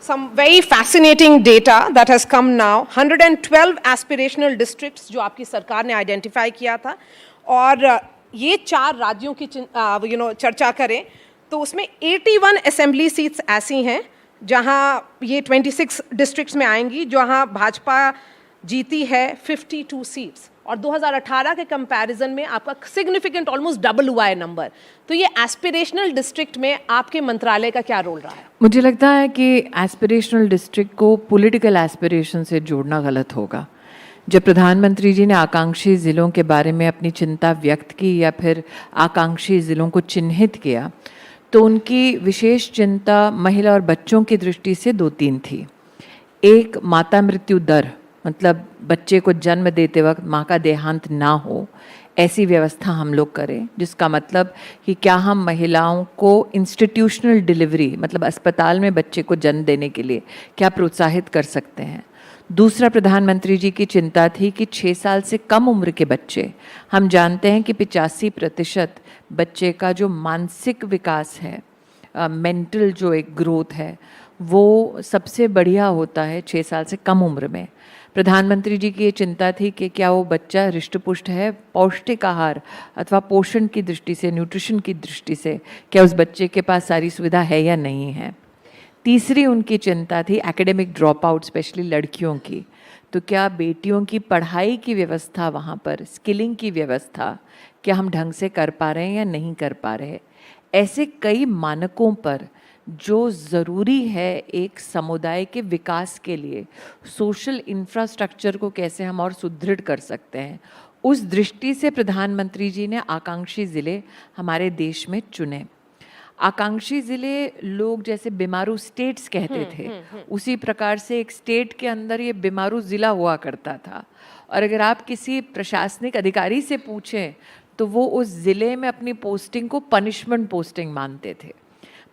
some very fascinating data that has come now. 112 aspirational districts जो आपकी सरकार ने आइडेंटिफाई किया था, और ये 4 राज्यों की चर्चा करें तो उसमें 81 असेंबली सीट्स ऐसी हैं जहां ये 26 डिस्ट्रिक्ट्स में आएंगी, जहां भाजपा जीती है 52 सीट्स, और 2018 के कंपैरिजन में आपका सिग्निफिकेंट ऑलमोस्ट डबल हुआ है नंबर। तो ये एस्पिरेशनल डिस्ट्रिक्ट में आपके मंत्रालय का क्या रोल रहा है? मुझे लगता है कि एस्पिरेशनल डिस्ट्रिक्ट को पॉलिटिकल एस्पिरेशन से जोड़ना गलत होगा। जब प्रधानमंत्री जी ने आकांक्षी ज़िलों के बारे में अपनी चिंता व्यक्त की या फिर आकांक्षी ज़िलों को चिन्हित किया, तो उनकी विशेष चिंता महिला और बच्चों की दृष्टि से 2-3 थी। एक, माता मृत्यु दर, मतलब बच्चे को जन्म देते वक्त माँ का देहांत ना हो, ऐसी व्यवस्था हम लोग करें, जिसका मतलब कि क्या हम महिलाओं को इंस्टीट्यूशनल डिलीवरी, मतलब अस्पताल में बच्चे को जन्म देने के लिए क्या प्रोत्साहित कर सकते हैं। दूसरा, प्रधानमंत्री जी की चिंता थी कि 6 साल से कम उम्र के बच्चे, हम जानते हैं कि 85% बच्चे का जो मानसिक विकास है, मेंटल जो एक ग्रोथ है, वो सबसे बढ़िया होता है 6 साल से कम उम्र में। प्रधानमंत्री जी की ये चिंता थी कि क्या वो बच्चा हृष्ट-पुष्ट है, पौष्टिक आहार अथवा पोषण की दृष्टि से, न्यूट्रिशन की दृष्टि से क्या उस बच्चे के पास सारी सुविधा है या नहीं है। तीसरी उनकी चिंता थी एकेडमिक ड्रॉप आउट, स्पेशली लड़कियों की। तो क्या बेटियों की पढ़ाई की व्यवस्था वहाँ पर, स्किलिंग की व्यवस्था, क्या हम ढंग से कर पा रहे हैं या नहीं कर पा रहे। ऐसे कई मानकों पर जो ज़रूरी है एक समुदाय के विकास के लिए, सोशल इंफ्रास्ट्रक्चर को कैसे हम और सुदृढ़ कर सकते हैं, उस दृष्टि से प्रधानमंत्री जी ने आकांक्षी ज़िले हमारे देश में चुने। आकांक्षी ज़िले लोग जैसे बीमारू स्टेट्स कहते थे, उसी प्रकार से एक स्टेट के अंदर ये बीमारू ज़िला हुआ करता था। और अगर आप किसी प्रशासनिक अधिकारी से पूछें तो वो उस ज़िले में अपनी पोस्टिंग को पनिशमेंट पोस्टिंग मानते थे।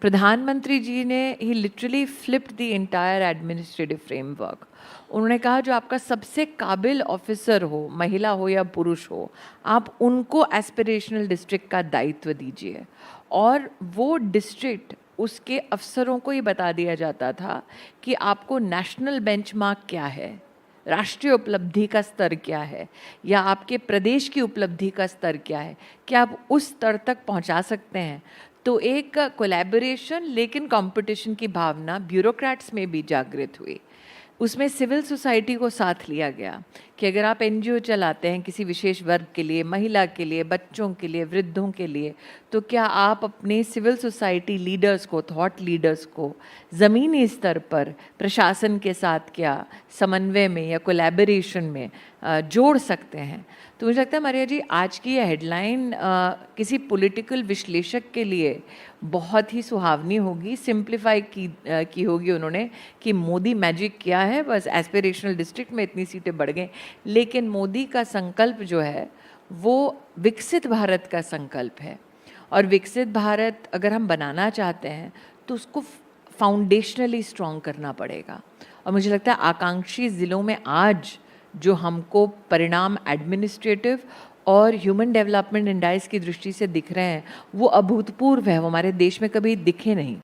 प्रधानमंत्री जी ने ही literally flipped the entire administrative framework. उन्होंने कहा जो आपका सबसे काबिल ऑफिसर हो, महिला हो या पुरुष हो, आप उनको एस्पिरेशनल डिस्ट्रिक्ट का दायित्व दीजिए। और वो डिस्ट्रिक्ट, उसके अफसरों को ये बता दिया जाता था कि आपको नेशनल बेंचमार्क क्या है, राष्ट्रीय उपलब्धि का स्तर क्या है, या आपके प्रदेश की उपलब्धि का स्तर क्या है, क्या आप उस स्तर तक पहुंचा सकते हैं। तो एक कोलैबोरेशन लेकिन कंपटीशन की भावना ब्यूरोक्रेट्स में भी जागृत हुई। उसमें सिविल सोसाइटी को साथ लिया गया कि अगर आप एनजीओ चलाते हैं किसी विशेष वर्ग के लिए, महिला के लिए, बच्चों के लिए, वृद्धों के लिए, तो क्या आप अपने सिविल सोसाइटी लीडर्स को, थॉट लीडर्स को ज़मीनी स्तर पर प्रशासन के साथ क्या समन्वय में या कोलैबोरेशन में जोड़ सकते हैं। तो मुझे लगता है मारिया जी, आज की ये हेडलाइन किसी पॉलिटिकल विश्लेषक के लिए बहुत ही सुहावनी होगी। सिंप्लीफाई की होगी उन्होंने कि मोदी मैजिक किया है, बस एस्पिरेशनल डिस्ट्रिक्ट में इतनी सीटें बढ़ गई। लेकिन मोदी का संकल्प जो है वो विकसित भारत का संकल्प है, और विकसित भारत अगर हम बनाना चाहते हैं तो उसको फाउंडेशनली स्ट्रॉन्ग करना पड़ेगा। और मुझे लगता है आकांक्षी ज़िलों में आज जो हमको परिणाम एडमिनिस्ट्रेटिव और ह्यूमन डेवलपमेंट इंडेक्स की दृष्टि से दिख रहे हैं वो अभूतपूर्व है, वो हमारे देश में कभी दिखे नहीं।